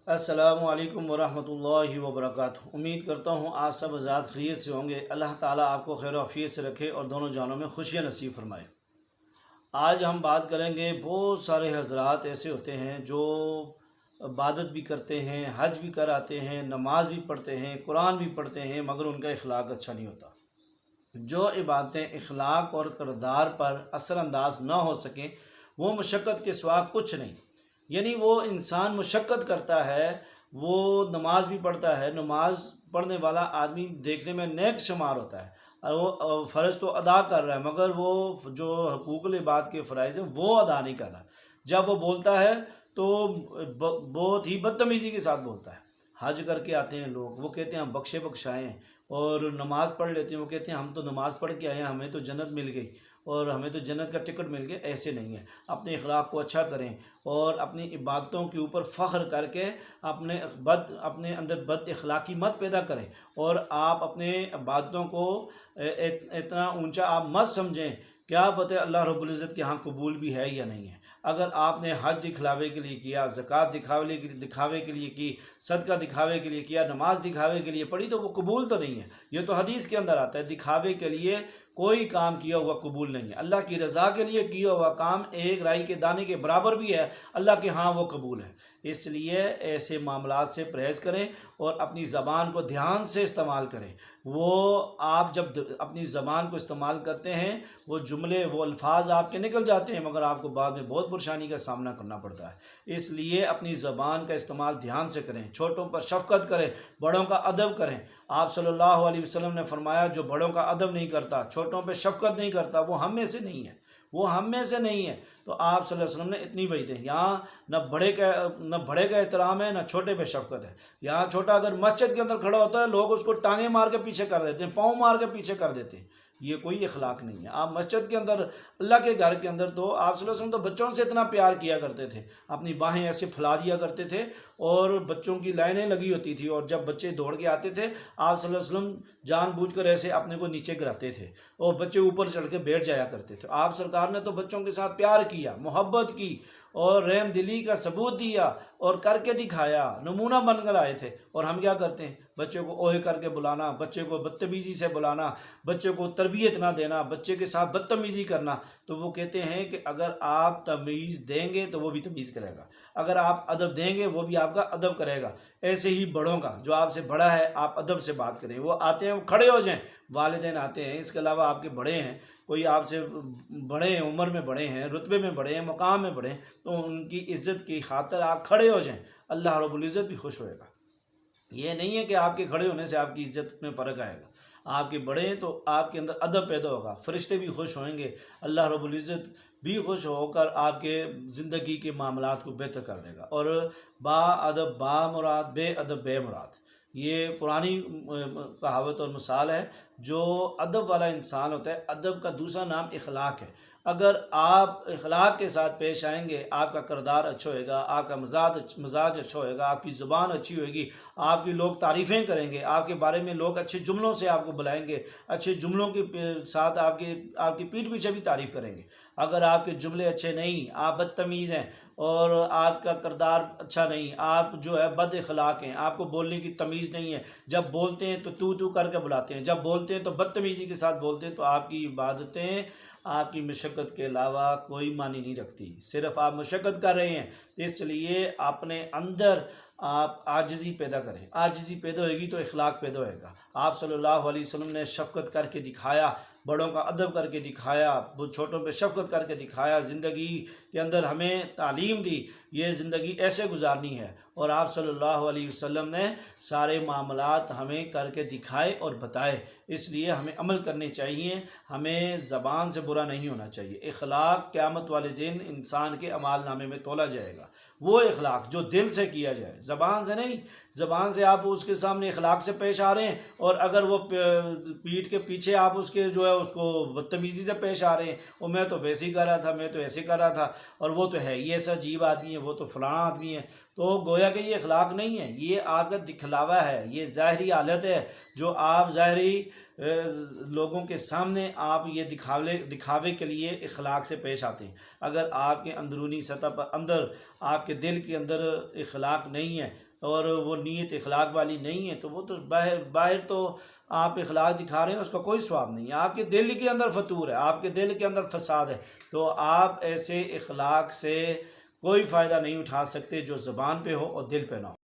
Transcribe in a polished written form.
السلام علیکم ورحمۃ اللہ وبرکاتہ۔ امید کرتا ہوں آپ سب آزاد خیریت سے ہوں گے۔ اللہ تعالیٰ آپ کو خیر و عافیت سے رکھے اور دونوں جانوں میں خوشیاں نصیب فرمائے۔ آج ہم بات کریں گے، بہت سارے حضرات ایسے ہوتے ہیں جو عبادت بھی کرتے ہیں، حج بھی کر آتے ہیں، نماز بھی پڑھتے ہیں، قرآن بھی پڑھتے ہیں، مگر ان کا اخلاق اچھا نہیں ہوتا۔ جو عبادتیں اخلاق اور کردار پر اثر انداز نہ ہو سکیں وہ مشقت کے سوا کچھ نہیں۔ یعنی وہ انسان مشقت کرتا ہے، وہ نماز بھی پڑھتا ہے، نماز پڑھنے والا آدمی دیکھنے میں نیک شمار ہوتا ہے اور وہ فرض تو ادا کر رہا ہے، مگر وہ جو حقوق العباد کے فرائض ہیں وہ ادا نہیں کر رہا۔ جب وہ بولتا ہے تو بہت ہی بدتمیزی کے ساتھ بولتا ہے۔ حج کر کے آتے ہیں لوگ، وہ کہتے ہیں ہم بخشے بخشائے ہیں، اور نماز پڑھ لیتے ہیں، وہ کہتے ہیں ہم تو نماز پڑھ کے آئے ہیں، ہمیں تو جنت مل گئی اور ہمیں تو جنت کا ٹکٹ مل گیا۔ ایسے نہیں ہے۔ اپنے اخلاق کو اچھا کریں اور اپنی عبادتوں کے اوپر فخر کر کے اپنے اندر بد اخلاقی مت پیدا کریں، اور آپ اپنے عبادتوں کو اتنا اونچا آپ مت سمجھیں۔ کیا پتہ اللہ رب العزت کے ہاں قبول بھی ہے یا نہیں ہے۔ اگر آپ نے حج دکھلاوے کے لیے کیا، زکوٰۃ دکھاوے کے لیے کی، صدقہ دکھاوے کے لیے کیا، نماز دکھاوے کے لیے پڑھی، تو وہ قبول تو نہیں ہے۔ یہ تو حدیث کے اندر آتا ہے، دکھاوے کے لیے کوئی کام کیا ہوا قبول نہیں ہے۔ اللہ کی رضا کے لیے کیا ہوا کام ایک رائی کے دانے کے برابر بھی ہے، اللہ کے ہاں وہ قبول ہے۔ اس لیے ایسے معاملات سے پرہیز کریں اور اپنی زبان کو دھیان سے استعمال کریں۔ آپ جب اپنی زبان کو استعمال کرتے ہیں، وہ جملے، وہ الفاظ آپ کے نکل جاتے ہیں، مگر آپ کو بعد میں بہت پریشانی کا سامنا کرنا پڑتا ہے۔ اس لیے اپنی زبان کا استعمال دھیان سے کریں، چھوٹوں پر شفقت کریں، بڑوں کا ادب کریں۔ آپ صلی اللہ علیہ وسلم نے فرمایا، جو بڑوں کا ادب نہیں کرتا، چھوٹوں پہ شفقت نہیں کرتا، وہ ہم میں سے نہیں ہے، وہ ہم میں سے نہیں ہے۔ تو آپ صلی اللہ علیہ وسلم نے اتنی وعید ہے۔ یہاں نہ بڑے کا احترام ہے، نہ چھوٹے پہ شفقت ہے۔ یہاں چھوٹا اگر مسجد کے اندر کھڑا ہوتا ہے، لوگ اس کو ٹانگیں مار کے پیچھے کر دیتے ہیں، پاؤں مار کے پیچھے کر دیتے ہیں۔ یہ کوئی اخلاق نہیں ہے۔ آپ مسجد کے اندر، اللہ کے گھر کے اندر، تو آپ صلی اللہ علیہ وسلم تو بچوں سے اتنا پیار کیا کرتے تھے، اپنی باہیں ایسے پھیلا دیا کرتے تھے، اور بچوں کی لائنیں لگی ہوتی تھی، اور جب بچے دوڑ کے آتے تھے، آپ صلی اللہ علیہ وسلم جان بوجھ کر ایسے اپنے کو نیچے گراتے تھے، اور بچے اوپر چڑھ کے بیٹھ جایا کرتے تھے۔ آپ سرکار نے تو بچوں کے ساتھ پیار کیا، محبت کی، اور رحم دلی کا ثبوت دیا، اور کر کے دکھایا، نمونہ بن کر آئے تھے۔ اور ہم کیا کرتے ہیں؟ بچے کو اوہے کر کے بلانا، بچے کو بدتمیزی سے بلانا، بچے کو تربیت نہ دینا، بچے کے ساتھ بدتمیزی کرنا۔ تو وہ کہتے ہیں کہ اگر آپ تمیز دیں گے تو وہ بھی تمیز کرے گا، اگر آپ ادب دیں گے وہ بھی آپ کا ادب کرے گا۔ ایسے ہی بڑوں کا، جو آپ سے بڑا ہے، آپ ادب سے بات کریں۔ وہ آتے ہیں، وہ کھڑے ہو جائیں، والدین آتے ہیں، اس کے علاوہ آپ کے بڑے ہیں، کوئی آپ سے بڑے ہیں، عمر میں بڑے ہیں، رتبے میں بڑے ہیں، مقام میں بڑے ہیں، تو ان کی عزت کی خاطر آپ کھڑے ہو جائیں، اللہ رب العزت بھی خوش ہوئے گا۔ یہ نہیں ہے کہ آپ کے کھڑے ہونے سے آپ کی عزت میں فرق آئے گا۔ آپ کے بڑے ہیں تو آپ کے اندر ادب پیدا ہوگا، فرشتے بھی خوش ہوئیں گے، اللہ رب العزت بھی خوش ہو کر آپ کے زندگی کے معاملات کو بہتر کر دے گا۔ اور با ادب با مراد، بے ادب بے مراد، یہ پرانی کہاوت اور مثال ہے۔ جو ادب والا انسان ہوتا ہے، ادب کا دوسرا نام اخلاق ہے۔ اگر آپ اخلاق کے ساتھ پیش آئیں گے، آپ کا کردار اچھا ہوئے گا، آپ کا مزاج اچھا ہوئے گا، آپ کی زبان اچھی ہوئے گی، آپ کی لوگ تعریفیں کریں گے، آپ کے بارے میں لوگ اچھے جملوں سے آپ کو بلائیں گے، اچھے جملوں کے ساتھ آپ کی پیٹھ پیچھے بھی تعریف کریں گے۔ اگر آپ کے جملے اچھے نہیں، آپ بدتمیز ہیں، اور آپ کا کردار اچھا نہیں، آپ جو ہے بد اخلاق ہیں، آپ کو بولنے کی تمیز نہیں ہے، جب بولتے ہیں تو تو کر کے بلاتے ہیں، جب بولتے ہیں تو بدتمیزی کے ساتھ بولتے ہیں، تو آپ کی عبادتیں آپ کی مشقت کے علاوہ کوئی معنی نہیں رکھتی، صرف آپ مشقت کر رہے ہیں۔ اس لیے اپنے اندر آپ عاجزی پیدا کریں، عاجزی پیدا ہوئے گی تو اخلاق پیدا ہوئے گا۔ آپ صلی اللہ علیہ وسلم نے شفقت کر کے دکھایا، بڑوں کا ادب کر کے دکھایا، چھوٹوں پہ شفقت کر کے دکھایا، زندگی کے اندر ہمیں تعلیم دی، یہ زندگی ایسے گزارنی ہے۔ اور آپ صلی اللہ علیہ وسلم نے سارے معاملات ہمیں کر کے دکھائے اور بتائے۔ اس لیے ہمیں عمل کرنے چاہیے، ہمیں زبان سے برا نہیں ہونا چاہیے۔ اخلاق قیامت والے دن انسان کے اعمال نامے میں تولا جائے گا، وہ اخلاق جو دل سے کیا جائے، زبان سے نہیں۔ زبان سے آپ اس کے سامنے اخلاق سے پیش آ رہے ہیں، اور اگر وہ پیٹھ کے پیچھے آپ اس کے جو ہے اس کو بدتمیزی سے پیش آ رہے ہیں، وہ میں تو ویسے ہی کر رہا تھا، میں تو ایسے کر رہا تھا، اور وہ تو ہے یہ ایسا عجیب آدمی ہے، وہ تو فلاں آدمی ہے، تو گویا کہ یہ اخلاق نہیں ہے، یہ آپ کا دکھلاوا ہے، یہ ظاہری حالت ہے جو آپ ظاہری لوگوں کے سامنے آپ یہ دکھاوے کے لیے اخلاق سے پیش آتے ہیں۔ اگر آپ کے اندرونی سطح پر آپ کے دل کے اندر اخلاق نہیں ہے اور وہ نیت اخلاق والی نہیں ہے تو وہ تو باہر تو آپ اخلاق دکھا رہے ہیں، اس کا کوئی ثواب نہیں ہے۔ آپ کے دل کے اندر فتور ہے، آپ کے دل کے اندر فساد ہے، تو آپ ایسے اخلاق سے کوئی فائدہ نہیں اٹھا سکتے جو زبان پہ ہو اور دل پہ نہ ہو۔